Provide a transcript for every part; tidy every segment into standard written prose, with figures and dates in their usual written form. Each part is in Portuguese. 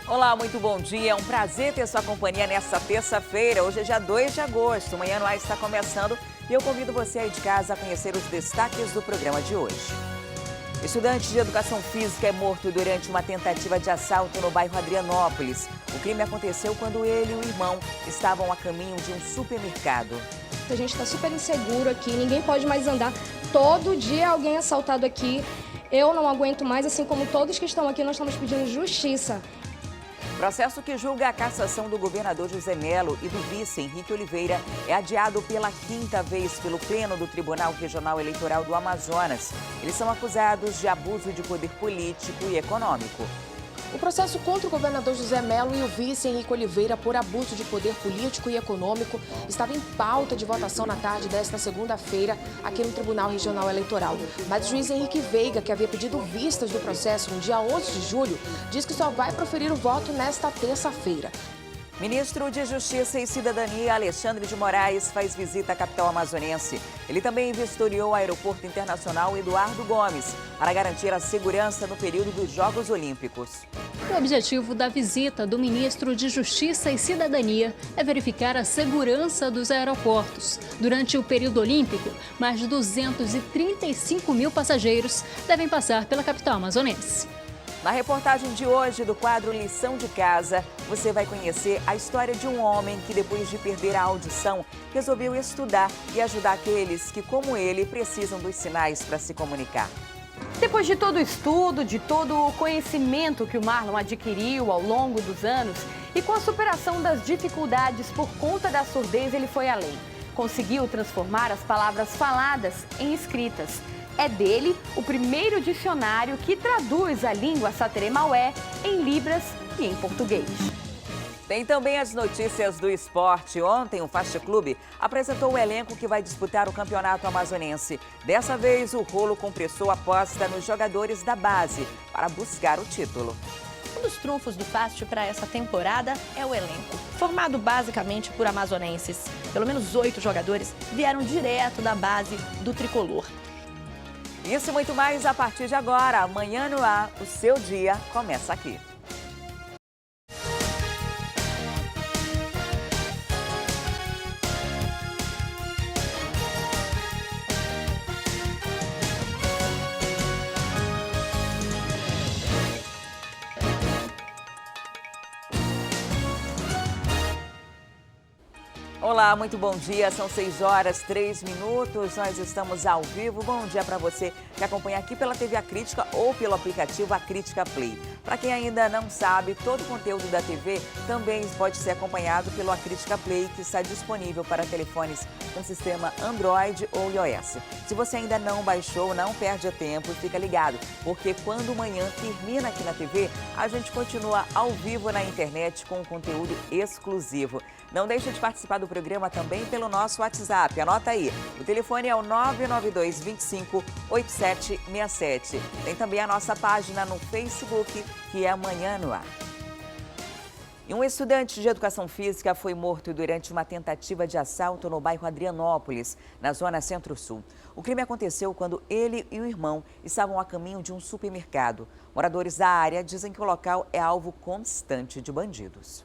Olá, muito bom dia. É um prazer ter sua companhia nesta terça-feira. Hoje é dia 2 de agosto. O Manhã no Ar está começando e eu convido você aí de casa a conhecer os destaques do programa de hoje. Estudante de educação física é morto durante uma tentativa de assalto no bairro Adrianópolis. O crime aconteceu quando ele e o irmão estavam a caminho de um supermercado. A gente está super inseguro aqui, ninguém pode mais andar. Todo dia alguém assaltado aqui. Eu não aguento mais, assim como todos que estão aqui, nós estamos pedindo justiça. Processo que julga a cassação do governador José Melo e do vice Henrique Oliveira é adiado pela quinta vez pelo Pleno do Tribunal Regional Eleitoral do Amazonas. Eles são acusados de abuso de poder político e econômico. O processo contra o governador José Melo e o vice Henrique Oliveira por abuso de poder político e econômico estava em pauta de votação na tarde desta segunda-feira aqui no Tribunal Regional Eleitoral. Mas o juiz Henrique Veiga, que havia pedido vistas do processo no dia 11 de julho, diz que só vai proferir o voto nesta terça-feira. Ministro de Justiça e Cidadania, Alexandre de Moraes, faz visita à capital amazonense. Ele também vistoriou o Aeroporto Internacional Eduardo Gomes para garantir a segurança no período dos Jogos Olímpicos. O objetivo da visita do ministro de Justiça e Cidadania é verificar a segurança dos aeroportos. Durante o período olímpico, mais de 235 mil passageiros devem passar pela capital amazonense. Na reportagem de hoje do quadro Lição de Casa, você vai conhecer a história de um homem que, depois de perder a audição, resolveu estudar e ajudar aqueles que, como ele, precisam dos sinais para se comunicar. Depois de todo o estudo, de todo o conhecimento que o Marlon adquiriu ao longo dos anos e com a superação das dificuldades por conta da surdez, ele foi além. Conseguiu transformar as palavras faladas em escritas. É dele o primeiro dicionário que traduz a língua sateré-maué em libras e em português. Tem também as notícias do esporte. Ontem, o Faixa Clube apresentou o elenco que vai disputar o campeonato amazonense. Dessa vez, o Rolo Compressor aposta nos jogadores da base para buscar o título. Um dos trunfos do Fast para essa temporada é o elenco, formado basicamente por amazonenses. Pelo menos 8 jogadores vieram direto da base do tricolor. Isso e muito mais a partir de agora. Amanhã no Ar, o seu dia começa aqui. Olá, muito bom dia. São 6h03. Nós estamos ao vivo. Bom dia para você que acompanha aqui pela TV A Crítica ou pelo aplicativo A Crítica Play. Para quem ainda não sabe, todo o conteúdo da TV também pode ser acompanhado pelo A Crítica Play, que está disponível para telefones com sistema Android ou iOS. Se você ainda não baixou, não perde tempo e fica ligado, porque quando o manhã termina aqui na TV, a gente continua ao vivo na internet com conteúdo exclusivo. Não deixe de participar do programa também pelo nosso WhatsApp. Anota aí, o telefone é o 992 25 8767. Tem também a nossa página no Facebook, que é Amanhã no Ar. E um estudante de educação física foi morto durante uma tentativa de assalto no bairro Adrianópolis, na zona centro-sul. O crime aconteceu quando ele e o irmão estavam a caminho de um supermercado. Moradores da área dizem que o local é alvo constante de bandidos.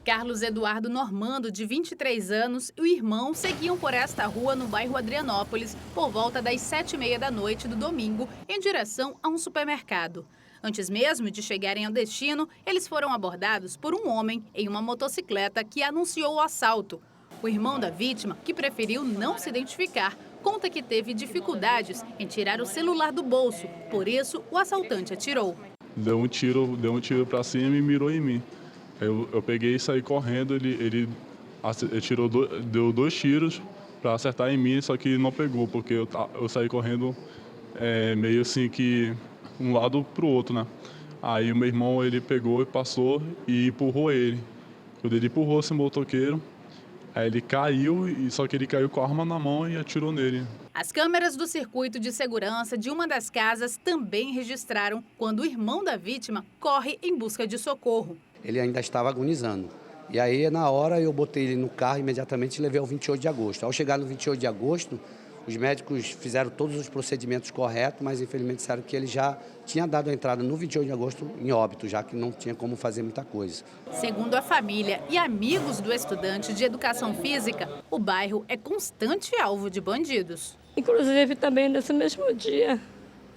Carlos Eduardo Normando, de 23 anos, e o irmão seguiam por esta rua no bairro Adrianópolis por volta das 7h30 da noite do domingo, em direção a um supermercado. Antes mesmo de chegarem ao destino, eles foram abordados por um homem em uma motocicleta que anunciou o assalto. O irmão da vítima, que preferiu não se identificar, conta que teve dificuldades em tirar o celular do bolso, por isso o assaltante atirou. Deu um tiro para cima e mirou em mim. Eu peguei e saí correndo, ele deu 2 tiros para acertar em mim, só que não pegou, porque eu saí correndo meio assim que um lado para o outro, né? Aí o meu irmão, ele pegou e passou e empurrou ele. Quando ele empurrou esse motoqueiro, aí ele caiu, só que ele caiu com a arma na mão e atirou nele. As câmeras do circuito de segurança de uma das casas também registraram quando o irmão da vítima corre em busca de socorro. Ele ainda estava agonizando. E aí, na hora, eu botei ele no carro e imediatamente levei ao 28 de agosto. Ao chegar no 28 de agosto, Os médicos fizeram todos os procedimentos corretos, mas infelizmente disseram que ele já tinha dado a entrada no 28 de agosto em óbito, já que não tinha como fazer muita coisa. Segundo a família e amigos do estudante de educação física, o bairro é constante alvo de bandidos. Inclusive também nesse mesmo dia,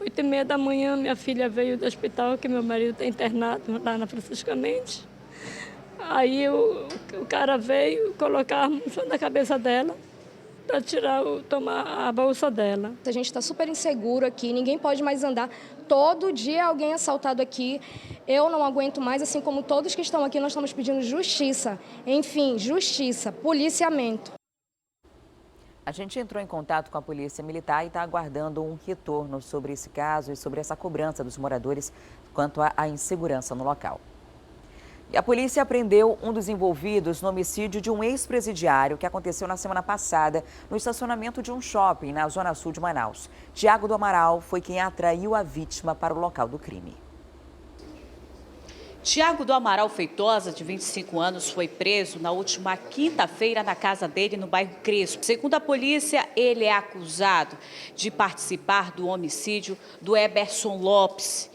8h30 da manhã, minha filha veio do hospital, que meu marido está internado lá na Francisca Mendes. Aí o cara veio colocar a munição na cabeça dela para tomar a bolsa dela. A gente está super inseguro aqui, ninguém pode mais andar. Todo dia alguém assaltado aqui. Eu não aguento mais, assim como todos que estão aqui, nós estamos pedindo justiça. Enfim, justiça, policiamento. A gente entrou em contato com a Polícia Militar e está aguardando um retorno sobre esse caso e sobre essa cobrança dos moradores quanto à insegurança no local. E a polícia apreendeu um dos envolvidos no homicídio de um ex-presidiário que aconteceu na semana passada no estacionamento de um shopping na zona sul de Manaus. Tiago do Amaral foi quem atraiu a vítima para o local do crime. Tiago do Amaral Feitosa, de 25 anos, foi preso na última quinta-feira na casa dele no bairro Crespo. Segundo a polícia, ele é acusado de participar do homicídio do Eberson Lopes,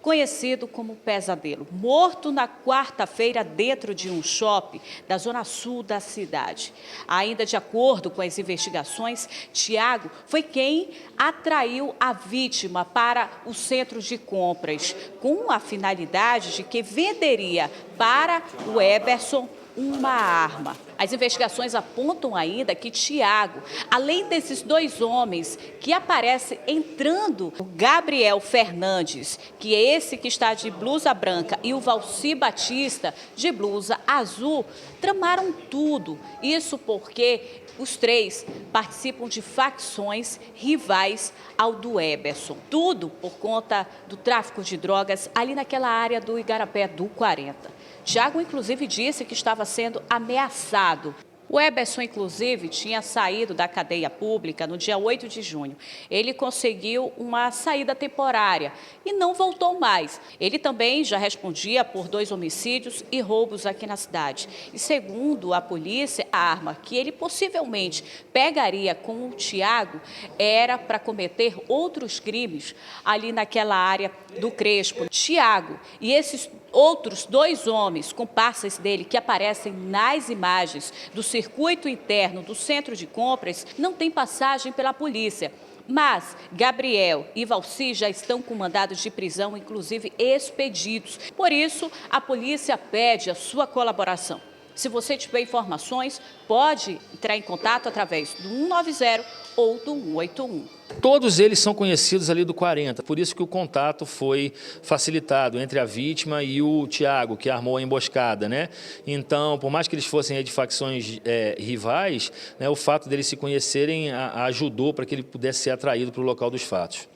conhecido como Pesadelo, morto na quarta-feira dentro de um shopping da zona sul da cidade. Ainda de acordo com as investigações, Tiago foi quem atraiu a vítima para o centro de compras, com a finalidade de que venderia para o Eberson uma arma. As investigações apontam ainda que Tiago, além desses dois homens que aparecem entrando, o Gabriel Fernandes, que é esse que está de blusa branca, e o Valci Batista, de blusa azul, tramaram tudo. Isso porque os três participam de facções rivais ao do Eberson. Tudo por conta do tráfico de drogas ali naquela área do Igarapé do 40. Tiago, inclusive, disse que estava sendo ameaçado. O Eberson, inclusive, tinha saído da cadeia pública no dia 8 de junho. Ele conseguiu uma saída temporária e não voltou mais. Ele também já respondia por 2 homicídios e roubos aqui na cidade. E segundo a polícia, a arma que ele possivelmente pegaria com o Tiago era para cometer outros crimes ali naquela área do Crespo. Tiago e esses outros 2 homens, comparsas dele, que aparecem nas imagens do circuito interno do centro de compras, não têm passagem pela polícia. Mas Gabriel e Valci já estão com mandados de prisão, inclusive expedidos. Por isso, a polícia pede a sua colaboração. Se você tiver informações, pode entrar em contato através do 190 ou do 181. Todos eles são conhecidos ali do 40, por isso que o contato foi facilitado entre a vítima e o Tiago, que armou a emboscada, né? Então, por mais que eles fossem de facções rivais, né, o fato deles se conhecerem ajudou para que ele pudesse ser atraído para o local dos fatos.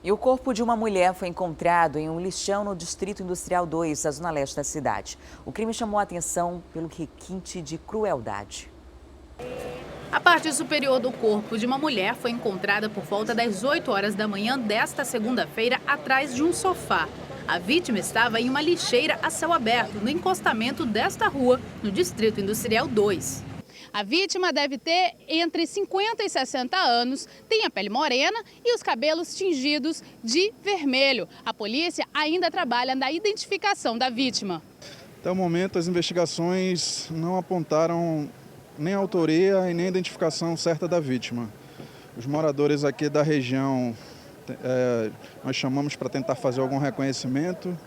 E o corpo de uma mulher foi encontrado em um lixão no Distrito Industrial 2, na zona leste da cidade. O crime chamou a atenção pelo requinte de crueldade. A parte superior do corpo de uma mulher foi encontrada por volta das 8 horas da manhã desta segunda-feira, atrás de um sofá. A vítima estava em uma lixeira a céu aberto, no encostamento desta rua, no Distrito Industrial 2. A vítima deve ter entre 50 e 60 anos, tem a pele morena e os cabelos tingidos de vermelho. A polícia ainda trabalha na identificação da vítima. Até o momento, as investigações não apontaram nem a autoria e nem a identificação certa da vítima. Os moradores aqui da região, nós chamamos para tentar fazer algum reconhecimento,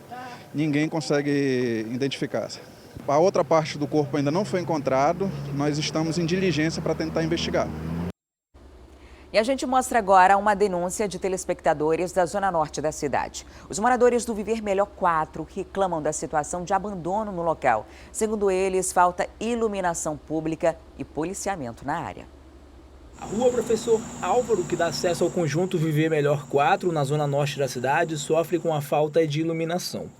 ninguém consegue identificar. A outra parte do corpo ainda não foi encontrado, nós estamos em diligência para tentar investigar. E a gente mostra agora uma denúncia de telespectadores da zona norte da cidade. Os moradores do Viver Melhor 4 reclamam da situação de abandono no local. Segundo eles, falta iluminação pública e policiamento na área. A rua Professor Álvaro, que dá acesso ao conjunto Viver Melhor 4, na zona norte da cidade, sofre com a falta de iluminação.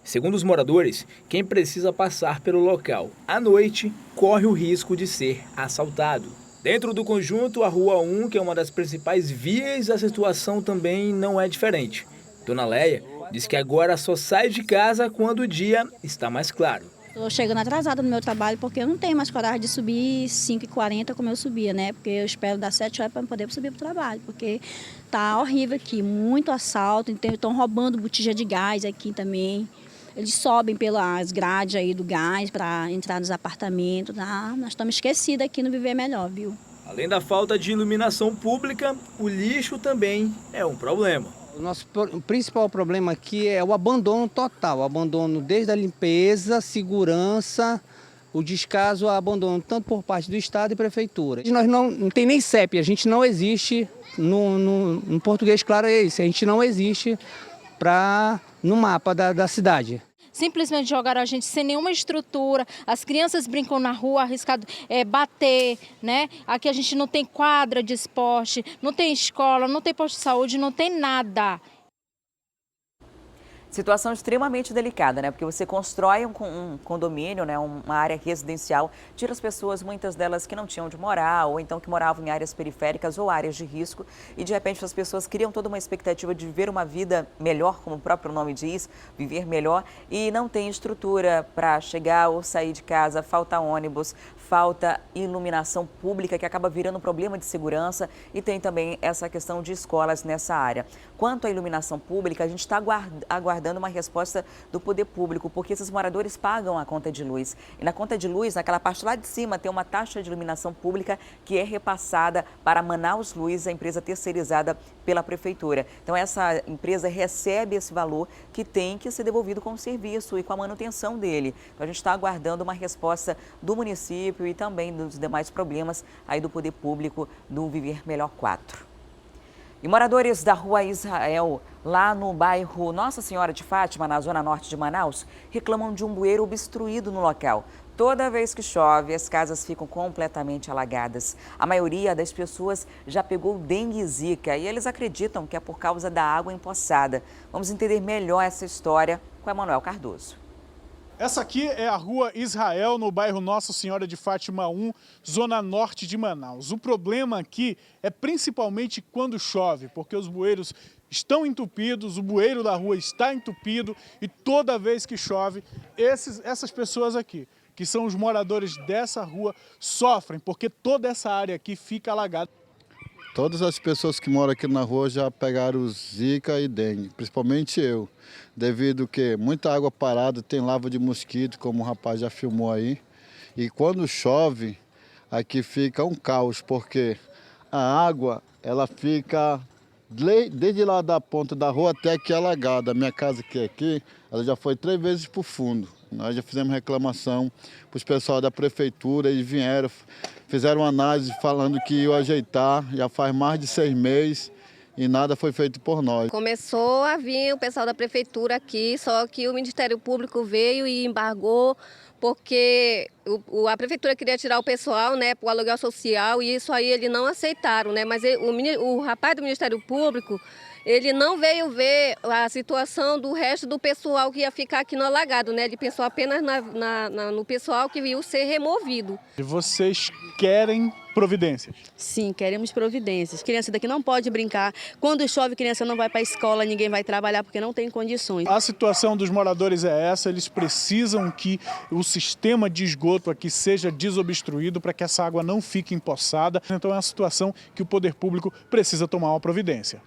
Segundo os moradores, quem precisa passar pelo local à noite corre o risco de ser assaltado. Dentro do conjunto, a Rua 1, que é uma das principais vias, a situação também não é diferente. Dona Leia diz que agora só sai de casa quando o dia está mais claro. Estou chegando atrasada no meu trabalho porque eu não tenho mais coragem de subir 5h40 como eu subia, né? Porque eu espero dar 7 horas para poder subir para o trabalho, porque tá horrível aqui, muito assalto, então estão roubando botija de gás aqui também. Eles sobem pelas grades aí do gás para entrar nos apartamentos. Nós estamos esquecidos aqui no Viver Melhor, viu? Além da falta de iluminação pública, o lixo também é um problema. O nosso principal problema aqui é o abandono total, o abandono desde a limpeza, segurança, o descaso, o abandono tanto por parte do Estado e Prefeitura. Nós não tem nem CEP, a gente não existe, no português claro é isso, a gente não existe no mapa da cidade. Simplesmente jogaram a gente sem nenhuma estrutura, as crianças brincam na rua, arriscado bater, né? Aqui a gente não tem quadra de esporte, não tem escola, não tem posto de saúde, não tem nada. Situação extremamente delicada, né? Porque você constrói um condomínio, né? Uma área residencial, tira as pessoas, muitas delas que não tinham onde morar, ou então que moravam em áreas periféricas ou áreas de risco, e de repente as pessoas criam toda uma expectativa de viver uma vida melhor, como o próprio nome diz, viver melhor, e não tem estrutura para chegar ou sair de casa, falta ônibus, falta iluminação pública, que acaba virando um problema de segurança, e tem também essa questão de escolas nessa área. Quanto à iluminação pública, a gente está aguardando uma resposta do poder público, porque esses moradores pagam a conta de luz. E na conta de luz, naquela parte lá de cima, tem uma taxa de iluminação pública que é repassada para Manaus Luz, a empresa terceirizada pela Prefeitura. Então, essa empresa recebe esse valor que tem que ser devolvido com o serviço e com a manutenção dele. Então, a gente está aguardando uma resposta do município e também dos demais problemas aí do poder público do Viver Melhor 4. E moradores da Rua Israel, lá no bairro Nossa Senhora de Fátima, na zona norte de Manaus, reclamam de um bueiro obstruído no local. Toda vez que chove, as casas ficam completamente alagadas. A maioria das pessoas já pegou dengue e zika e eles acreditam que é por causa da água empoçada. Vamos entender melhor essa história com Emanuel Cardoso. Essa aqui é a Rua Israel, no bairro Nossa Senhora de Fátima 1, zona norte de Manaus. O problema aqui é principalmente quando chove, porque os bueiros estão entupidos, o bueiro da rua está entupido e toda vez que chove, essas pessoas aqui, que são os moradores dessa rua, sofrem, porque toda essa área aqui fica alagada. Todas as pessoas que moram aqui na rua já pegaram zika e dengue, principalmente eu, devido que muita água parada, tem lava de mosquito, como o rapaz já filmou aí. E quando chove, aqui fica um caos, porque a água ela fica desde lá da ponta da rua até aqui alagada. A minha casa que é aqui, ela já foi 3 vezes para o fundo. Nós já fizemos reclamação para os pessoal da prefeitura, eles vieram, fizeram uma análise falando que iam ajeitar, já faz mais de 6 meses e nada foi feito por nós. Começou a vir o pessoal da prefeitura aqui, só que o Ministério Público veio e embargou, porque a prefeitura queria tirar o pessoal, né, para o aluguel social, e isso aí eles não aceitaram, né, mas o rapaz do Ministério Público, ele não veio ver a situação do resto do pessoal que ia ficar aqui no alagado, né? Ele pensou apenas no pessoal que ia ser removido. E vocês querem providências? Sim, queremos providências. Criança daqui não pode brincar. Quando chove, criança não vai para a escola, ninguém vai trabalhar porque não tem condições. A situação dos moradores é essa, eles precisam que o sistema de esgoto aqui seja desobstruído para que essa água não fique empoçada. Então é uma situação que o poder público precisa tomar uma providência.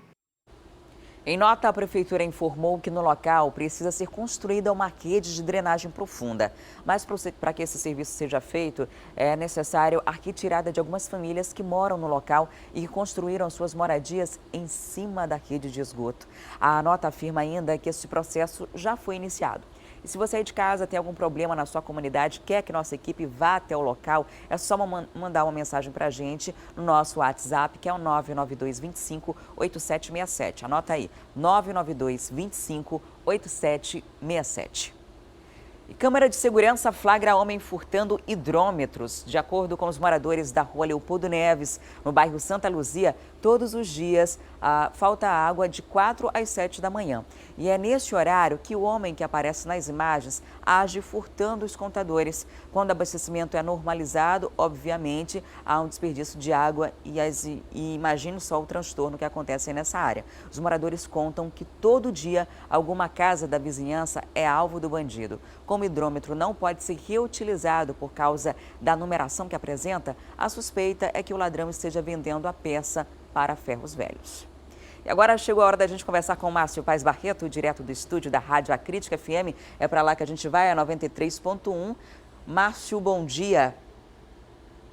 Em nota, a Prefeitura informou que no local precisa ser construída uma rede de drenagem profunda. Mas para que esse serviço seja feito, é necessário a retirada de algumas famílias que moram no local e que construíram suas moradias em cima da rede de esgoto. A nota afirma ainda que esse processo já foi iniciado. E se você aí de casa tem algum problema na sua comunidade, quer que nossa equipe vá até o local, é só mandar uma mensagem para a gente no nosso WhatsApp, que é o 992 25 8767. Anota aí, 992 25 8767. E câmera de segurança flagra homem furtando hidrômetros. De acordo com os moradores da rua Leopoldo Neves, no bairro Santa Luzia, todos os dias falta água de 4 às 7 da manhã. E é nesse horário que o homem que aparece nas imagens age furtando os contadores. Quando o abastecimento é normalizado, obviamente, há um desperdício de água e imagine só o transtorno que acontece aí nessa área. Os moradores contam que todo dia alguma casa da vizinhança é alvo do bandido. Como o hidrômetro não pode ser reutilizado por causa da numeração que apresenta, a suspeita é que o ladrão esteja vendendo a peça para ferros velhos. E agora chegou a hora da gente conversar com o Márcio Paes Barreto, direto do estúdio da Rádio Acrítica FM. É para lá que a gente vai, a 93.1. Márcio, bom dia.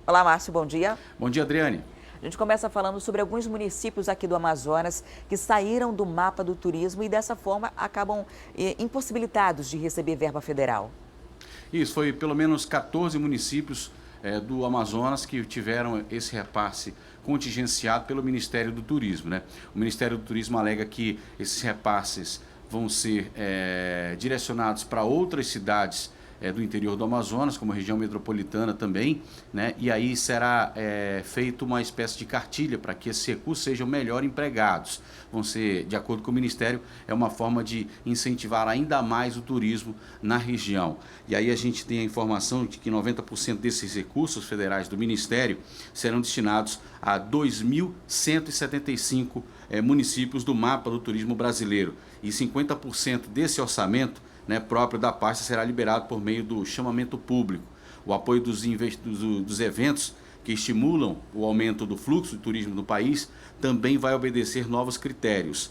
Olá, Márcio, bom dia. Bom dia, Adriane. A gente começa falando sobre alguns municípios aqui do Amazonas que saíram do mapa do turismo e dessa forma acabam impossibilitados de receber verba federal. Isso, foi pelo menos 14 municípios do Amazonas que tiveram esse repasse contingenciado pelo Ministério do Turismo, né? O Ministério do Turismo alega que esses repasses vão ser direcionados para outras cidades do interior do Amazonas, como a região metropolitana também, né? E aí será feita uma espécie de cartilha para que esses recursos sejam melhor empregados. Vão ser, de acordo com o Ministério, é uma forma de incentivar ainda mais o turismo na região. E aí a gente tem a informação de que 90% desses recursos federais do Ministério serão destinados a 2.175 municípios do mapa do turismo brasileiro. E 50% desse orçamento, né, próprio da pasta será liberado por meio do chamamento público. O apoio dos eventos que estimulam o aumento do fluxo de turismo no país também vai obedecer novos critérios.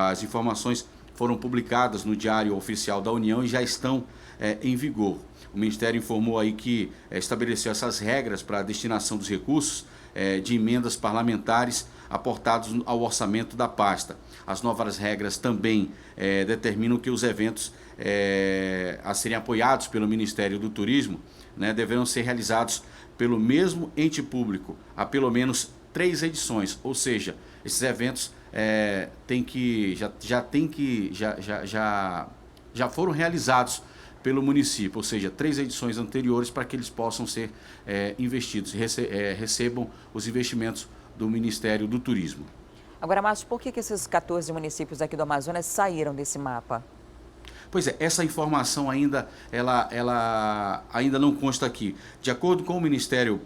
As informações foram publicadas no Diário Oficial da União e já estão em vigor. O Ministério informou aí que estabeleceu essas regras para a destinação dos recursos de emendas parlamentares aportados ao orçamento da pasta. As novas regras também determinam que os eventos a serem apoiados pelo Ministério do Turismo, né, deverão ser realizados pelo mesmo ente público há pelo menos 3 edições, ou seja, esses eventos já foram realizados pelo município, ou seja, 3 edições anteriores para que eles possam ser investidos, recebam os investimentos do Ministério do Turismo. Agora, Márcio, por que esses 14 municípios aqui do Amazonas saíram desse mapa? Pois é, essa informação ainda não consta aqui. De acordo com o Ministério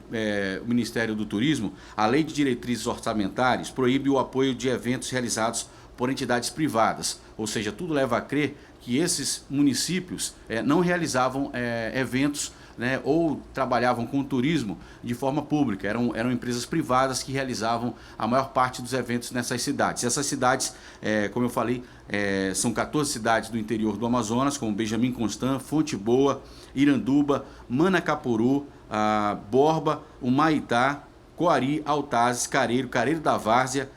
do Turismo, a Lei de Diretrizes Orçamentárias proíbe o apoio de eventos realizados por entidades privadas. Ou seja, tudo leva a crer que esses municípios não realizavam eventos, né, ou trabalhavam com turismo de forma pública. Eram empresas privadas que realizavam a maior parte dos eventos nessas cidades. Essas cidades, como eu falei, são 14 cidades do interior do Amazonas, como Benjamin Constant, Fonte Boa, Iranduba, Manacapuru, Borba, Humaitá, Coari, Altazes, Careiro, Careiro da Várzea,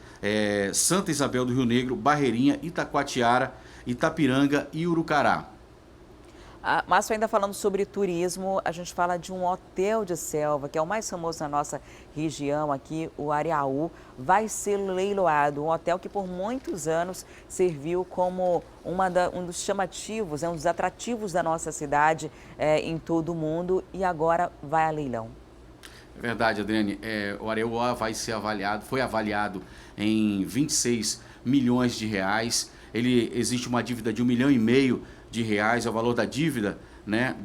Santa Isabel do Rio Negro, Barreirinha, Itacoatiara, Itapiranga e Urucará. Márcio, ainda falando sobre turismo, a gente fala de um hotel de selva, que é o mais famoso na nossa região aqui, o Areaú, vai ser leiloado. Um hotel que por muitos anos serviu como um dos chamativos, um dos atrativos da nossa cidade em todo o mundo e agora vai a leilão. É verdade, Adriane. O Areaú foi avaliado em 26 milhões de reais. Existe uma dívida de R$1,5 milhão de reais, é o valor da dívida, né,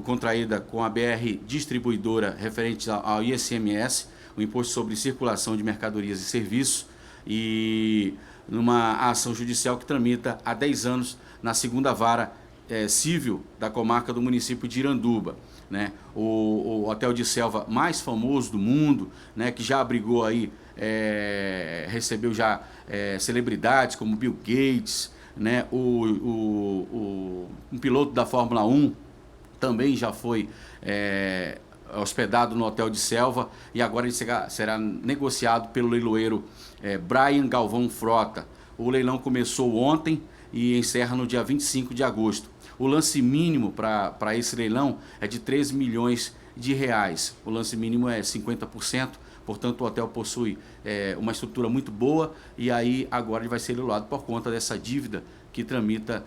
contraída com a BR Distribuidora referente ao ICMS, o Imposto sobre Circulação de Mercadorias e Serviços, e numa ação judicial que tramita há 10 anos na 2ª Vara Civil da comarca do município de Iranduba, né? O hotel de selva mais famoso do mundo, né, que já abrigou aí, recebeu já celebridades como Bill Gates, né? Um piloto da Fórmula 1 também já foi hospedado no hotel de selva e agora ele será negociado pelo leiloeiro Brian Galvão Frota. O leilão começou ontem e encerra no dia 25 de agosto. O lance mínimo para esse leilão é de 13 milhões de reais. O lance mínimo é 50%. Portanto, o hotel possui uma estrutura muito boa e aí agora ele vai ser leiloado por conta dessa dívida que tramita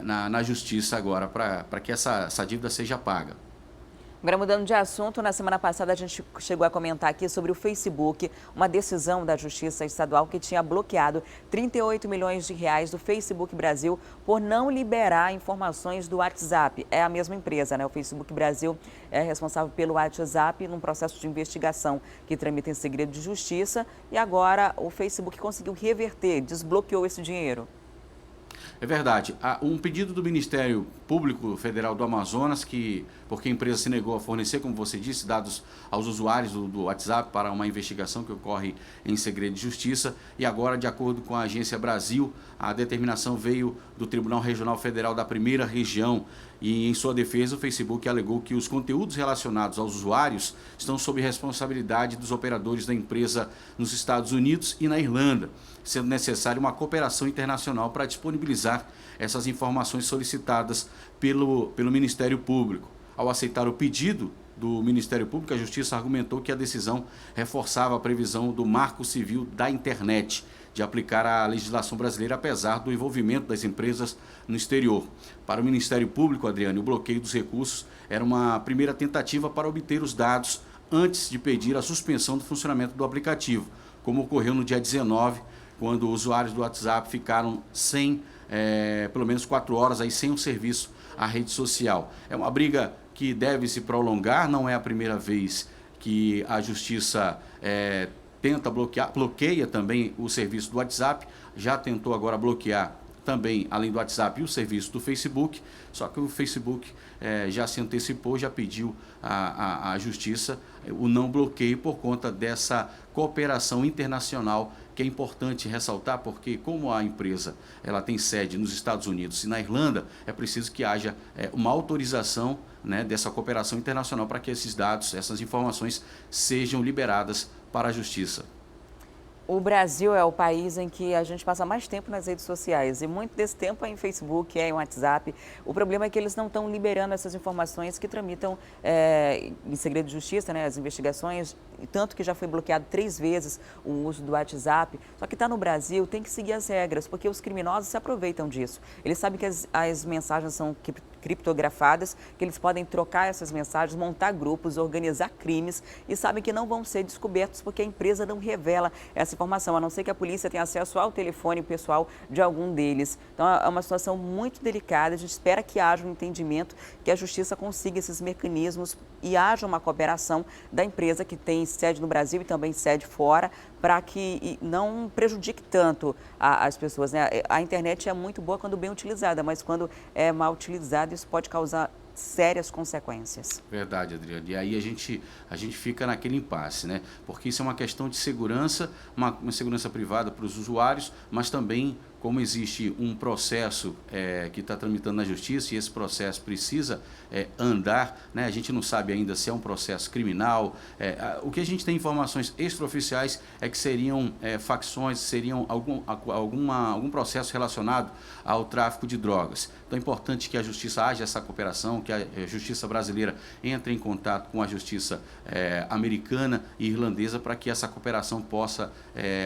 na justiça agora, para que essa dívida seja paga. Agora, mudando de assunto, na semana passada a gente chegou a comentar aqui sobre o Facebook, uma decisão da Justiça Estadual que tinha bloqueado 38 milhões de reais do Facebook Brasil por não liberar informações do WhatsApp. É a mesma empresa, né? O Facebook Brasil é responsável pelo WhatsApp num processo de investigação que tramita em segredo de justiça e agora o Facebook conseguiu reverter, desbloqueou esse dinheiro. É verdade. Há um pedido do Ministério Público Federal do Amazonas, porque a empresa se negou a fornecer, como você disse, dados aos usuários do WhatsApp para uma investigação que ocorre em segredo de justiça. E agora, de acordo com a Agência Brasil, a determinação veio do Tribunal Regional Federal da Primeira Região. E, em sua defesa, o Facebook alegou que os conteúdos relacionados aos usuários estão sob responsabilidade dos operadores da empresa nos Estados Unidos e na Irlanda, sendo necessária uma cooperação internacional para disponibilizar essas informações solicitadas pelo Ministério Público. Ao aceitar o pedido do Ministério Público, a Justiça argumentou que a decisão reforçava a previsão do Marco Civil da Internet, de aplicar a legislação brasileira, apesar do envolvimento das empresas no exterior. Para o Ministério Público, Adriane, o bloqueio dos recursos era uma primeira tentativa para obter os dados antes de pedir a suspensão do funcionamento do aplicativo, como ocorreu no dia 19, quando usuários do WhatsApp ficaram sem, pelo menos 4 horas, aí, sem o serviço à rede social. É uma briga que deve se prolongar, não é a primeira vez que a Justiça bloqueia também o serviço do WhatsApp, já tentou agora bloquear também, além do WhatsApp, o serviço do Facebook, só que o Facebook já se antecipou, já pediu à Justiça o não bloqueio por conta dessa cooperação internacional, que é importante ressaltar, porque como a empresa ela tem sede nos Estados Unidos e na Irlanda, é preciso que haja uma autorização, né, dessa cooperação internacional para que esses dados, essas informações sejam liberadas para a Justiça. O Brasil é o país em que a gente passa mais tempo nas redes sociais e muito desse tempo é em Facebook, é em WhatsApp. O problema é que eles não estão liberando essas informações que tramitam em segredo de justiça, né, as investigações, tanto que já foi bloqueado 3 vezes o uso do WhatsApp. Só que está no Brasil, tem que seguir as regras, porque os criminosos se aproveitam disso. Eles sabem que as mensagens são criptografadas, que eles podem trocar essas mensagens, montar grupos, organizar crimes e sabem que não vão ser descobertos porque a empresa não revela essa informação, a não ser que a polícia tenha acesso ao telefone pessoal de algum deles. Então é uma situação muito delicada, a gente espera que haja um entendimento, que a Justiça consiga esses mecanismos e haja uma cooperação da empresa que tem sede no Brasil e também sede fora, para que não prejudique tanto as pessoas, né? A internet é muito boa quando bem utilizada, mas quando é mal utilizada, isso pode causar sérias consequências. Verdade, Adriane. E aí a gente fica naquele impasse, né? Porque isso é uma questão de segurança, uma segurança privada para os usuários, mas também como existe um processo que está tramitando na Justiça e esse processo precisa andar, né? A gente não sabe ainda se é um processo criminal. O que a gente tem informações extraoficiais é que seriam facções, seriam algum processo relacionado ao tráfico de drogas. Então é importante que a Justiça haja essa cooperação, que a Justiça brasileira entre em contato com a Justiça americana e irlandesa para que essa cooperação possa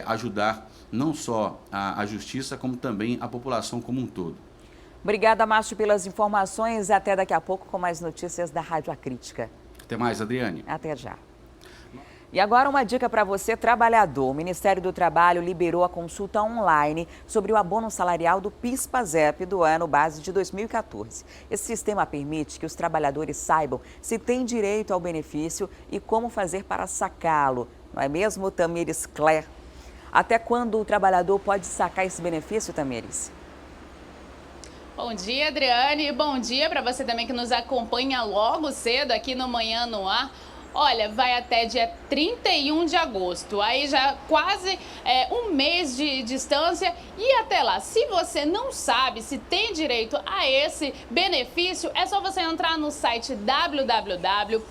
ajudar não só a Justiça, como também a população como um todo. Obrigada, Márcio, pelas informações. Até daqui a pouco com mais notícias da Rádio A Crítica. Até mais, Adriane. Até já. E agora uma dica para você, trabalhador. O Ministério do Trabalho liberou a consulta online sobre o abono salarial do PIS/PASEP do ano base de 2014. Esse sistema permite que os trabalhadores saibam se têm direito ao benefício e como fazer para sacá-lo. Não é mesmo, Tamires Claire? Até quando o trabalhador pode sacar esse benefício, Tamires? Bom dia, Adriane. Bom dia para você também que nos acompanha logo cedo aqui no Manhã no Ar. Olha, vai até dia 31 de agosto, aí já quase um mês de distância e até lá, se você não sabe se tem direito a esse benefício, é só você entrar no site www.mtps.gov.br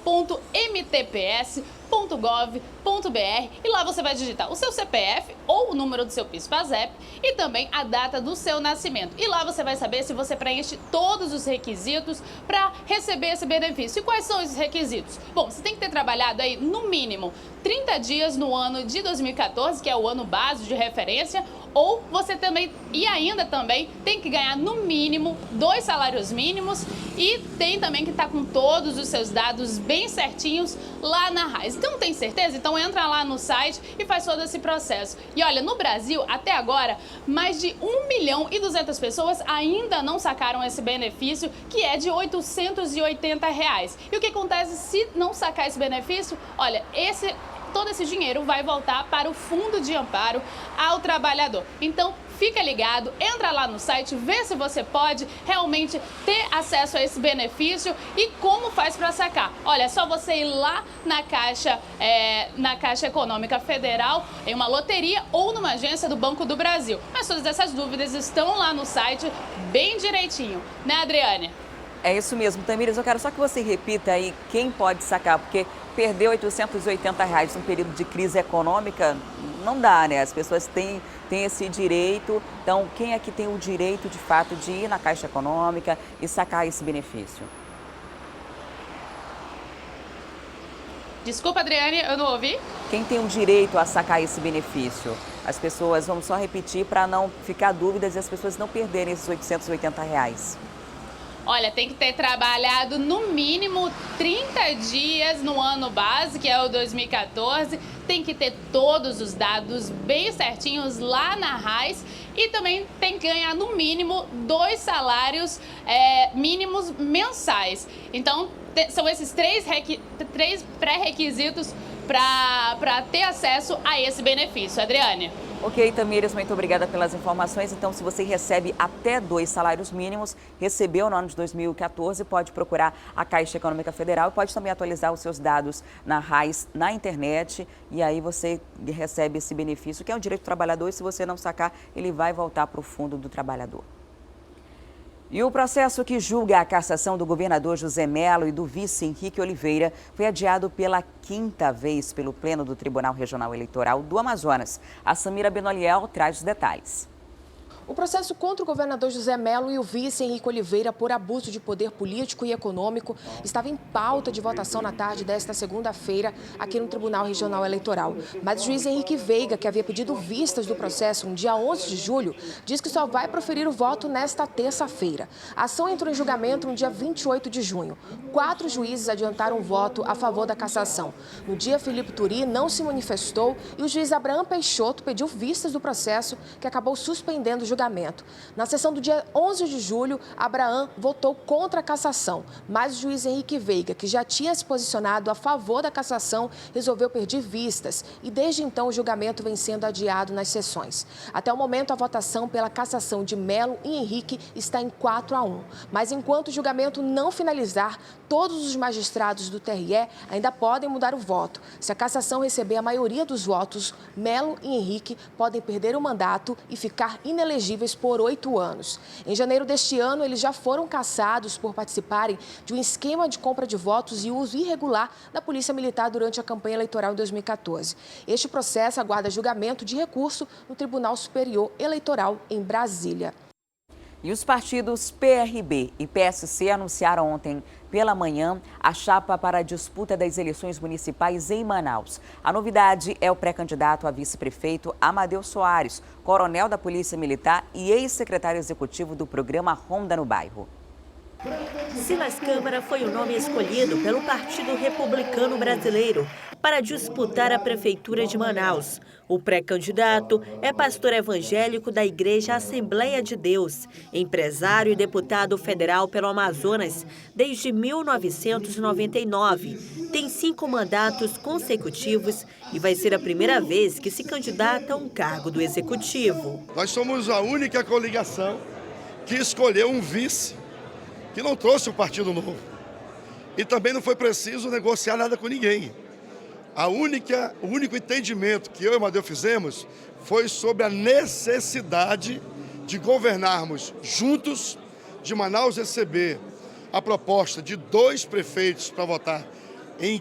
e lá você vai digitar o seu CPF ou o número do seu PIS/PASEP e também a data do seu nascimento. E lá você vai saber se você preenche todos os requisitos para receber esse benefício. E quais são esses requisitos? Bom, você tem que ter trabalhado aí no mínimo 30 dias no ano de 2014, que é o ano base de referência, ou você também, e ainda também, tem que ganhar no mínimo 2 salários mínimos e tem também que estar com todos os seus dados bem certinhos lá na Raiz. Então tem certeza? Então entra lá no site e faz todo esse processo. E olha, no Brasil, até agora, mais de 1.200.000 pessoas ainda não sacaram esse benefício, que é de R$ 880. E o que acontece se não sacar esse benefício? Olha, todo esse dinheiro vai voltar para o Fundo de Amparo ao Trabalhador. Então, fica ligado, entra lá no site, vê se você pode realmente ter acesso a esse benefício e como faz para sacar. Olha, é só você ir lá na Caixa Econômica Federal, em uma loteria ou numa agência do Banco do Brasil. Mas todas essas dúvidas estão lá no site bem direitinho, né, Adriane? É isso mesmo, Tamires, eu quero só que você repita aí quem pode sacar, porque perder R$ 880 num período de crise econômica não dá, né? As pessoas têm esse direito, então quem é que tem o direito de fato de ir na Caixa Econômica e sacar esse benefício? Desculpa, Adriane, eu não ouvi. Quem tem o direito a sacar esse benefício? As pessoas, vamos só repetir para não ficar dúvidas e as pessoas não perderem esses R$ 880. Olha, tem que ter trabalhado no mínimo 30 dias no ano base, que é o 2014. Tem que ter todos os dados bem certinhos lá na Raiz e também tem que ganhar no mínimo 2 salários mínimos mensais. Então, são esses 3 pré-requisitos para ter acesso a esse benefício. Adriane? Ok, Tamires, muito obrigada pelas informações. Então, se você recebe até 2 salários mínimos, recebeu no ano de 2014, pode procurar a Caixa Econômica Federal e pode também atualizar os seus dados na Raiz, na internet, e aí você recebe esse benefício, que é um direito do trabalhador, e se você não sacar, ele vai voltar para o Fundo do Trabalhador. E o processo que julga a cassação do governador José Mello e do vice Henrique Oliveira foi adiado pela 5ª vez pelo Pleno do Tribunal Regional Eleitoral do Amazonas. A Samira Benoliel traz os detalhes. O processo contra o governador José Mello e o vice Henrique Oliveira por abuso de poder político e econômico estava em pauta de votação na tarde desta segunda-feira aqui no Tribunal Regional Eleitoral. Mas o juiz Henrique Veiga, que havia pedido vistas do processo no dia 11 de julho, diz que só vai proferir o voto nesta terça-feira. A ação entrou em julgamento no dia 28 de junho. 4 juízes adiantaram o voto a favor da cassação. No dia, Felipe Turi não se manifestou e o juiz Abraham Peixoto pediu vistas do processo, que acabou suspendendo o julgamento. Na sessão do dia 11 de julho, Abraham votou contra a cassação, mas o juiz Henrique Veiga, que já tinha se posicionado a favor da cassação, resolveu pedir vistas e desde então o julgamento vem sendo adiado nas sessões. Até o momento, a votação pela cassação de Mello e Henrique está em 4-1, mas enquanto o julgamento não finalizar, todos os magistrados do TRE ainda podem mudar o voto. Se a cassação receber a maioria dos votos, Mello e Henrique podem perder o mandato e ficar inelegíveis por 8 anos. Em janeiro deste ano, eles já foram cassados por participarem de um esquema de compra de votos e uso irregular da Polícia Militar durante a campanha eleitoral em 2014. Este processo aguarda julgamento de recurso no Tribunal Superior Eleitoral em Brasília. E os partidos PRB e PSC anunciaram ontem pela manhã a chapa para a disputa das eleições municipais em Manaus. A novidade é o pré-candidato a vice-prefeito Amadeu Soares, coronel da Polícia Militar e ex-secretário executivo do programa Ronda no Bairro. Silas Câmara foi o nome escolhido pelo Partido Republicano Brasileiro para disputar a Prefeitura de Manaus. O pré-candidato é pastor evangélico da Igreja Assembleia de Deus, empresário e deputado federal pelo Amazonas desde 1999. Tem 5 mandatos consecutivos e vai ser a primeira vez que se candidata a um cargo do Executivo. Nós somos a única coligação que escolheu um vice que não trouxe o Partido Novo. E também não foi preciso negociar nada com ninguém. O único entendimento que eu e o Amadeu fizemos foi sobre a necessidade de governarmos juntos, de Manaus receber a proposta de 2 prefeitos para votar em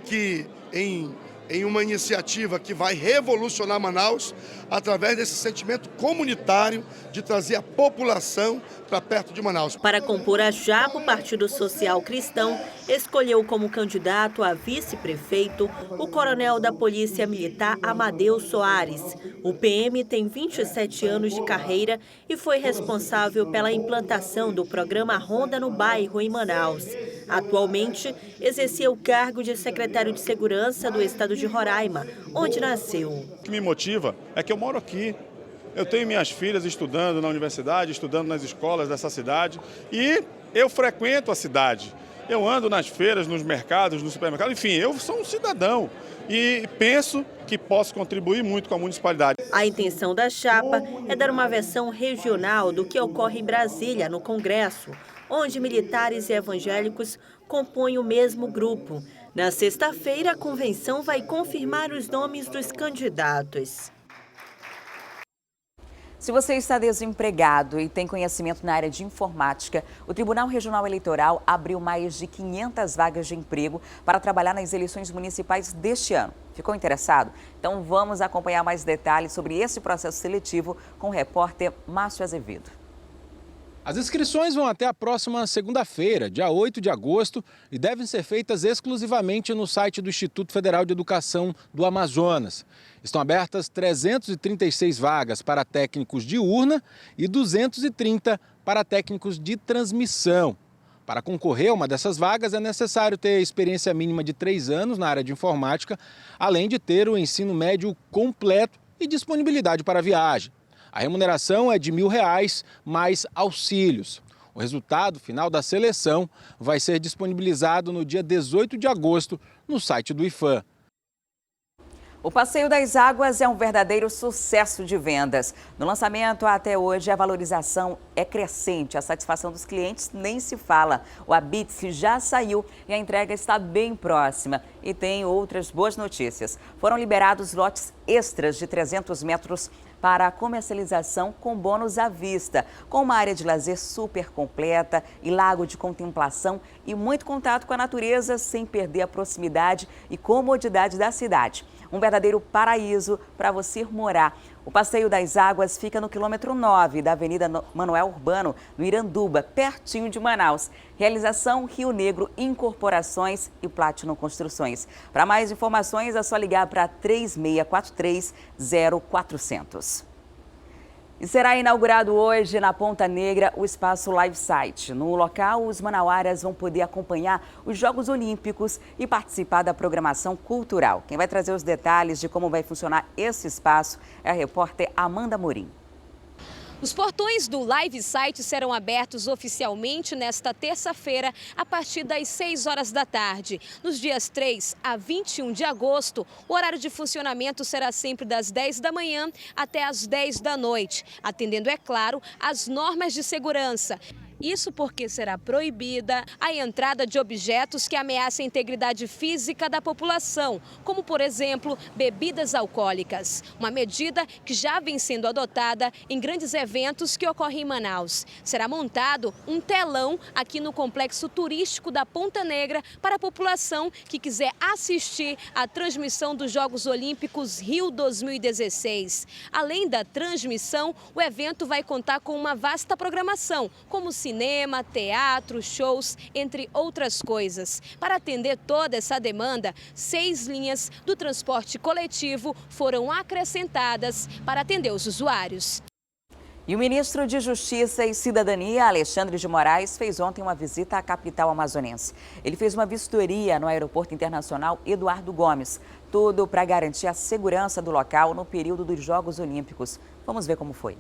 em uma iniciativa que vai revolucionar Manaus através desse sentimento comunitário de trazer a população para perto de Manaus. Para compor a chapa, o Partido Social Cristão escolheu como candidato a vice-prefeito o coronel da Polícia Militar Amadeu Soares. O PM tem 27 anos de carreira e foi responsável pela implantação do programa Ronda no Bairro em Manaus. Atualmente, exercia o cargo de secretário de Segurança do estado de Roraima, onde nasceu. O que me motiva é que eu moro aqui. Eu tenho minhas filhas estudando na universidade, estudando nas escolas dessa cidade e eu frequento a cidade. Eu ando nas feiras, nos mercados, no supermercado, enfim, eu sou um cidadão e penso que posso contribuir muito com a municipalidade. A intenção da chapa é dar uma versão regional do que ocorre em Brasília, no Congresso, onde militares e evangélicos compõem o mesmo grupo. Na sexta-feira, a convenção vai confirmar os nomes dos candidatos. Se você está desempregado e tem conhecimento na área de informática, o Tribunal Regional Eleitoral abriu mais de 500 vagas de emprego para trabalhar nas eleições municipais deste ano. Ficou interessado? Então vamos acompanhar mais detalhes sobre esse processo seletivo com o repórter Márcio Azevedo. As inscrições vão até a próxima segunda-feira, dia 8 de agosto, e devem ser feitas exclusivamente no site do Instituto Federal de Educação do Amazonas. Estão abertas 336 vagas para técnicos de urna e 230 para técnicos de transmissão. Para concorrer a uma dessas vagas é necessário ter experiência mínima de 3 anos na área de informática, além de ter o ensino médio completo e disponibilidade para viagem. A remuneração é de R$ 1.000 mais auxílios. O resultado final da seleção vai ser disponibilizado no dia 18 de agosto no site do IFAM. O Passeio das Águas é um verdadeiro sucesso de vendas. No lançamento até hoje, a valorização é crescente. A satisfação dos clientes nem se fala. O Habite já saiu e a entrega está bem próxima. E tem outras boas notícias. Foram liberados lotes extras de 300 metros para a comercialização com bônus à vista, com uma área de lazer super completa e lago de contemplação e muito contato com a natureza sem perder a proximidade e comodidade da cidade. Um verdadeiro paraíso para você morar. O Passeio das Águas fica no quilômetro 9 da Avenida Manuel Urbano, no Iranduba, pertinho de Manaus. Realização Rio Negro Incorporações e Platinum Construções. Para mais informações é só ligar para 3643-0400. E será inaugurado hoje na Ponta Negra o espaço Live Site. No local, os manauaras vão poder acompanhar os Jogos Olímpicos e participar da programação cultural. Quem vai trazer os detalhes de como vai funcionar esse espaço é a repórter Amanda Morim. Os portões do Live Site serão abertos oficialmente nesta terça-feira, a partir das 6 horas da tarde. Nos dias 3 a 21 de agosto, o horário de funcionamento será sempre das 10 da manhã até as 10 da noite, atendendo, é claro, às normas de segurança. Isso porque será proibida a entrada de objetos que ameacem a integridade física da população, como, por exemplo, bebidas alcoólicas. Uma medida que já vem sendo adotada em grandes eventos que ocorrem em Manaus. Será montado um telão aqui no complexo turístico da Ponta Negra para a população que quiser assistir à transmissão dos Jogos Olímpicos Rio 2016. Além da transmissão, o evento vai contar com uma vasta programação, como cinema, teatro, shows, entre outras coisas. Para atender toda essa demanda, 6 linhas do transporte coletivo foram acrescentadas para atender os usuários. E o ministro de Justiça e Cidadania, Alexandre de Moraes, fez ontem uma visita à capital amazonense. Ele fez uma vistoria no Aeroporto Internacional Eduardo Gomes, tudo para garantir a segurança do local no período dos Jogos Olímpicos. Vamos ver como foi.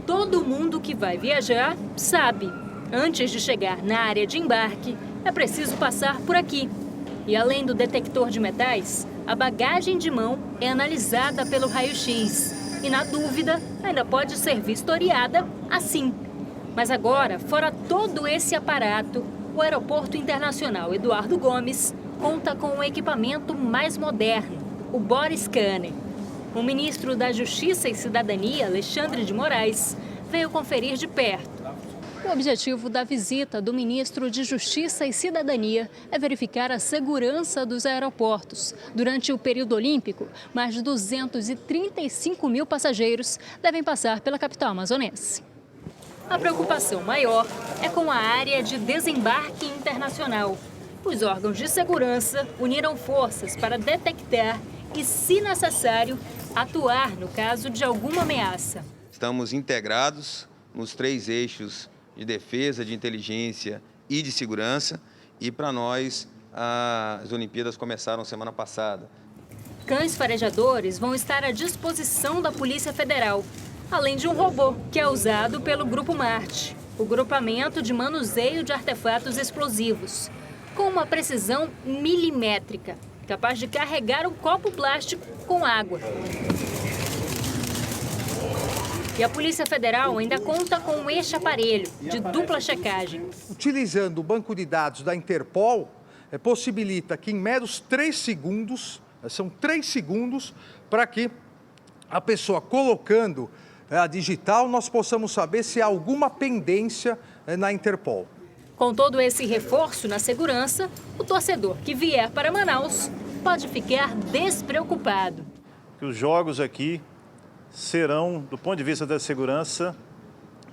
Todo mundo que vai viajar sabe, antes de chegar na área de embarque, é preciso passar por aqui. E além do detector de metais, a bagagem de mão é analisada pelo raio-x. E na dúvida, ainda pode ser vistoriada assim. Mas agora, fora todo esse aparato, o Aeroporto Internacional Eduardo Gomes conta com um equipamento mais moderno, o Body Scanner. O ministro da Justiça e Cidadania, Alexandre de Moraes, veio conferir de perto. O objetivo da visita do ministro de Justiça e Cidadania é verificar a segurança dos aeroportos. Durante o período olímpico, mais de 235 mil passageiros devem passar pela capital amazonense. A preocupação maior é com a área de desembarque internacional. Os órgãos de segurança uniram forças para detectar e, se necessário, atuar no caso de alguma ameaça. Estamos integrados nos 3 eixos de defesa, de inteligência e de segurança. E para nós, as Olimpíadas começaram semana passada. Cães farejadores vão estar à disposição da Polícia Federal, além de um robô que é usado pelo Grupo Marte, o grupamento de manuseio de artefatos explosivos, com uma precisão milimétrica, capaz de carregar um copo plástico com água. E a Polícia Federal ainda conta com este aparelho de dupla checagem. Utilizando o banco de dados da Interpol, possibilita que em meros 3 segundos, são 3 segundos, para que a pessoa colocando a digital, nós possamos saber se há alguma pendência na Interpol. Com todo esse reforço na segurança, o torcedor que vier para Manaus pode ficar despreocupado. Os jogos aqui serão, do ponto de vista da segurança,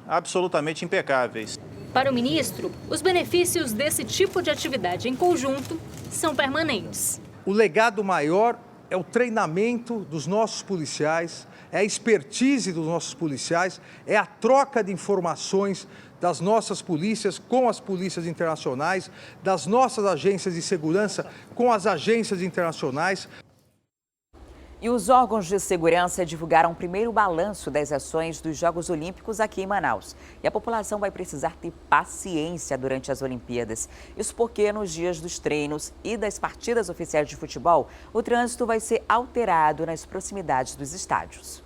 absolutamente impecáveis. Para o ministro, os benefícios desse tipo de atividade em conjunto são permanentes. O legado maior é o treinamento dos nossos policiais, é a expertise dos nossos policiais, é a troca de informações das nossas polícias com as polícias internacionais, das nossas agências de segurança com as agências internacionais. E os órgãos de segurança divulgaram o primeiro balanço das ações dos Jogos Olímpicos aqui em Manaus. E a população vai precisar ter paciência durante as Olimpíadas. Isso porque nos dias dos treinos e das partidas oficiais de futebol, o trânsito vai ser alterado nas proximidades dos estádios.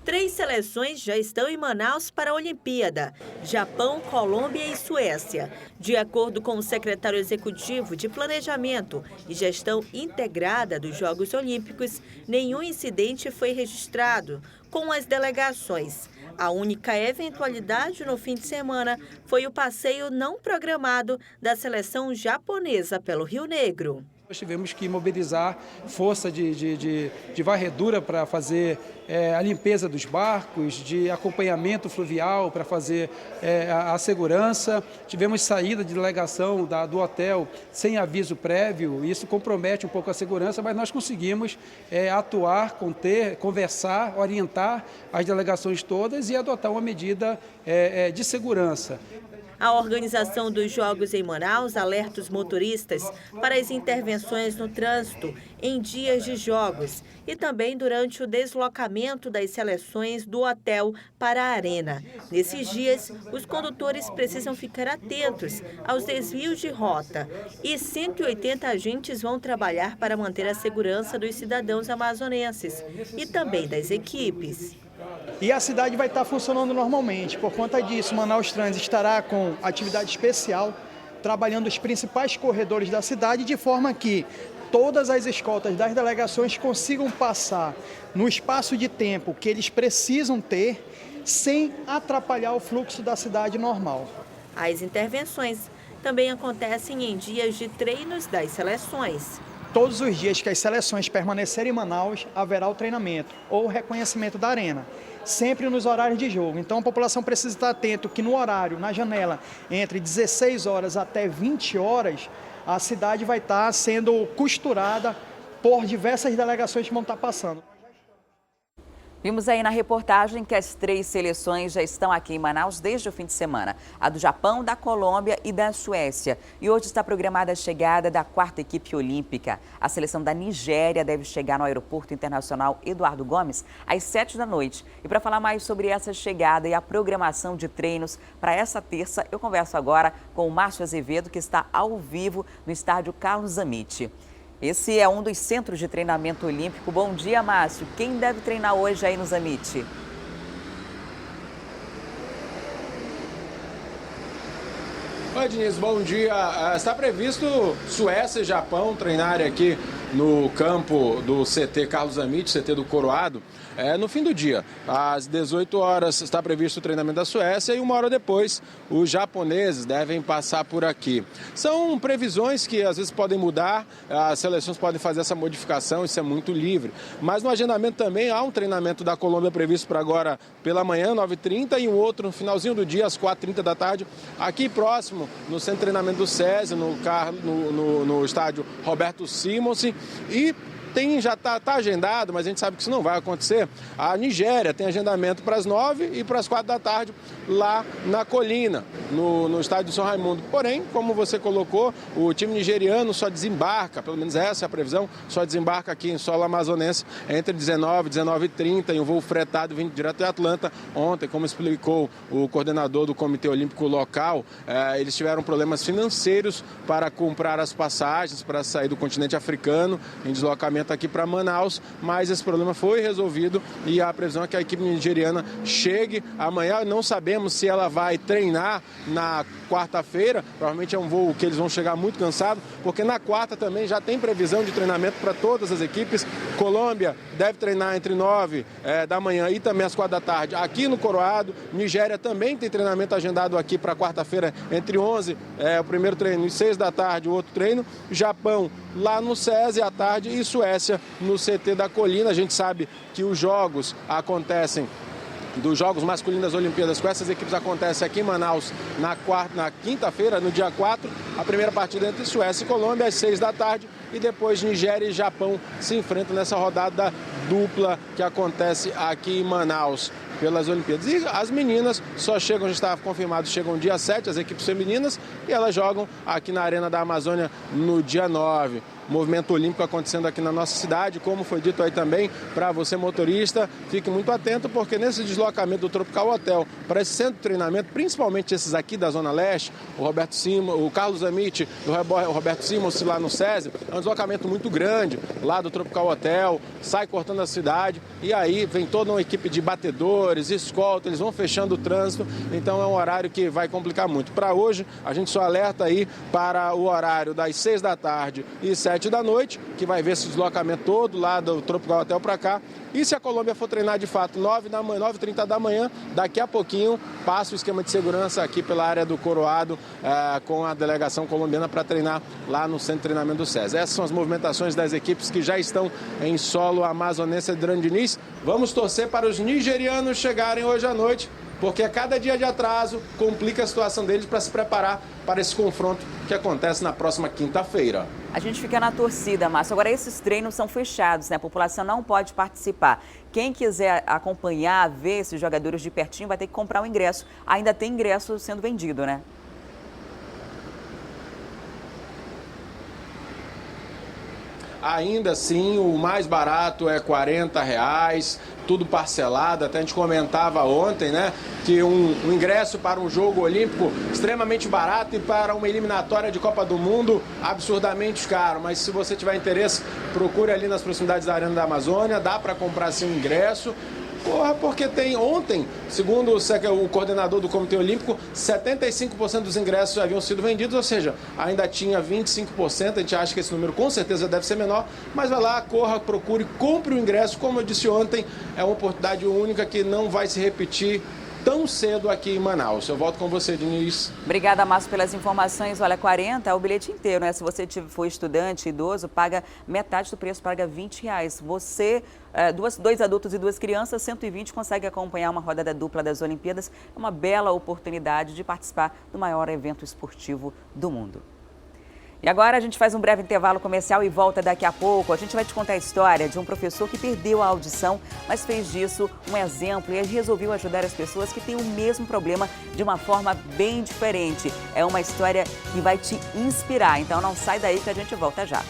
3 seleções já estão em Manaus para a Olimpíada: Japão, Colômbia e Suécia. De acordo com o secretário executivo de Planejamento e Gestão Integrada dos Jogos Olímpicos, nenhum incidente foi registrado com as delegações. A única eventualidade no fim de semana foi o passeio não programado da seleção japonesa pelo Rio Negro. Nós tivemos que mobilizar força de varredura para fazer a limpeza dos barcos, de acompanhamento fluvial para fazer a segurança. Tivemos saída de delegação do hotel sem aviso prévio, isso compromete um pouco a segurança, mas nós conseguimos atuar, conter, conversar, orientar as delegações todas e adotar uma medida de segurança. A organização dos Jogos em Manaus alerta os motoristas para as intervenções no trânsito em dias de jogos e também durante o deslocamento das seleções do hotel para a arena. Nesses dias, os condutores precisam ficar atentos aos desvios de rota e 180 agentes vão trabalhar para manter a segurança dos cidadãos amazonenses e também das equipes. E a cidade vai estar funcionando normalmente. Por conta disso, Manaus Trans estará com atividade especial, trabalhando os principais corredores da cidade, de forma que todas as escoltas das delegações consigam passar no espaço de tempo que eles precisam ter, sem atrapalhar o fluxo da cidade normal. As intervenções também acontecem em dias de treinos das seleções. Todos os dias que as seleções permanecerem em Manaus, haverá o treinamento ou o reconhecimento da arena, sempre nos horários de jogo. Então a população precisa estar atento que no horário, na janela, entre 16 horas até 20 horas, a cidade vai estar sendo costurada por diversas delegações que vão estar passando. Vimos aí na reportagem que as 3 seleções já estão aqui em Manaus desde o fim de semana. A do Japão, da Colômbia e da Suécia. E hoje está programada a chegada da 4ª equipe olímpica. A seleção da Nigéria deve chegar no Aeroporto Internacional Eduardo Gomes às 7 da noite. E para falar mais sobre essa chegada e a programação de treinos para essa terça, eu converso agora com o Márcio Azevedo, que está ao vivo no estádio Carlos Zammit. Esse é um dos centros de treinamento olímpico. Bom dia, Márcio. Quem deve treinar hoje aí no Zammit? Oi, Diniz, bom dia. Está previsto Suécia e Japão treinarem aqui no campo do CT Carlos Zammit, CT do Coroado. no fim do dia. Às 18 horas está previsto o treinamento da Suécia e 1 hora depois os japoneses devem passar por aqui. São previsões que às vezes podem mudar, as seleções podem fazer essa modificação, isso é muito livre. Mas no agendamento também há um treinamento da Colômbia previsto para agora pela manhã, 9h30, e um outro no finalzinho do dia, às 4h30 da tarde, aqui próximo, no centro de treinamento do SESI, no estádio Roberto Simonsen. E já está agendado, mas a gente sabe que isso não vai acontecer. A Nigéria tem agendamento para as 9h e para as 4h da tarde lá na Colina, no estádio São Raimundo. Porém, como você colocou, o time nigeriano só desembarca, pelo menos essa é a previsão, só desembarca aqui em solo amazonense entre 19h e 19h30 em um voo fretado vindo direto de Atlanta. Ontem, como explicou o coordenador do Comitê Olímpico local, eles tiveram problemas financeiros para comprar as passagens para sair do continente africano em deslocamento aqui para Manaus, mas esse problema foi resolvido e a previsão é que a equipe nigeriana chegue amanhã. Não sabemos se ela vai treinar na quarta-feira, provavelmente é um voo que eles vão chegar muito cansados, porque na quarta também já tem previsão de treinamento para todas as equipes. Colômbia deve treinar entre 9h da manhã e também às 4h da tarde aqui no Coroado. Nigéria também tem treinamento agendado aqui para quarta-feira entre 11h, o primeiro treino, e 6h da tarde o outro treino. Japão lá no SESI à tarde e Suécia no CT da Colina. A gente sabe que os jogos acontecem, dos Jogos Masculinos das Olimpíadas com essas equipes acontecem aqui em Manaus na quinta-feira, no dia 4. A primeira partida entre Suécia e Colômbia às 6h da tarde e depois Nigéria e Japão se enfrentam nessa rodada dupla que acontece aqui em Manaus pelas Olimpíadas. E as meninas só chegam, já está confirmado, chegam dia 7, as equipes femininas, e elas jogam aqui na Arena da Amazônia no dia 9. Movimento olímpico acontecendo aqui na nossa cidade, como foi dito aí também, para você motorista, fique muito atento, porque nesse deslocamento do Tropical Hotel para esse centro de treinamento, principalmente esses aqui da Zona Leste, o Carlos Amit e o Roberto Simons lá no SESI, é um deslocamento muito grande lá do Tropical Hotel, sai cortando a cidade, e aí vem toda uma equipe de batedores, escolta, eles vão fechando o trânsito, então é um horário que vai complicar muito. Para hoje, a gente só alerta aí para o horário das 6h da tarde e 7h da noite, que vai ver esse deslocamento todo lá do Tropical Hotel para cá. E se a Colômbia for treinar de fato 9h30 da manhã, daqui a pouquinho passa o esquema de segurança aqui pela área do Coroado com a delegação colombiana para treinar lá no centro de treinamento do SESI. Essas são as movimentações das equipes que já estão em solo amazonense de Grande Diniz. Vamos torcer para os nigerianos chegarem hoje à noite, porque a cada dia de atraso complica a situação deles para se preparar para esse confronto que acontece na próxima quinta-feira. A gente fica na torcida, Márcio. Agora, esses treinos são fechados, né? A população não pode participar. Quem quiser acompanhar, ver esses jogadores de pertinho, vai ter que comprar um ingresso. Ainda tem ingresso sendo vendido, né? Ainda assim, o mais barato é R$40, tudo parcelado. Até a gente comentava ontem, né, que um ingresso para um jogo olímpico extremamente barato e para uma eliminatória de Copa do Mundo absurdamente caro. Mas se você tiver interesse, procure ali nas proximidades da Arena da Amazônia, dá para comprar sim um ingresso. Porque tem ontem, segundo o coordenador do Comitê Olímpico, 75% dos ingressos já haviam sido vendidos, ou seja, ainda tinha 25%, a gente acha que esse número com certeza deve ser menor, mas vai lá, corra, procure, compre o ingresso, como eu disse ontem, é uma oportunidade única que não vai se repetir tão cedo aqui em Manaus. Eu volto com você, Diniz. Obrigada, Márcio, pelas informações. Olha, 40 é o bilhete inteiro, né? Se você for estudante, idoso, paga metade do preço, paga R$20. Você, dois adultos e 2 crianças, 120, consegue acompanhar uma rodada dupla das Olimpíadas. É uma bela oportunidade de participar do maior evento esportivo do mundo. E agora a gente faz um breve intervalo comercial e volta daqui a pouco. A gente vai te contar a história de um professor que perdeu a audição, mas fez disso um exemplo e resolveu ajudar as pessoas que têm o mesmo problema de uma forma bem diferente. É uma história que vai te inspirar, então não sai daí que a gente volta já.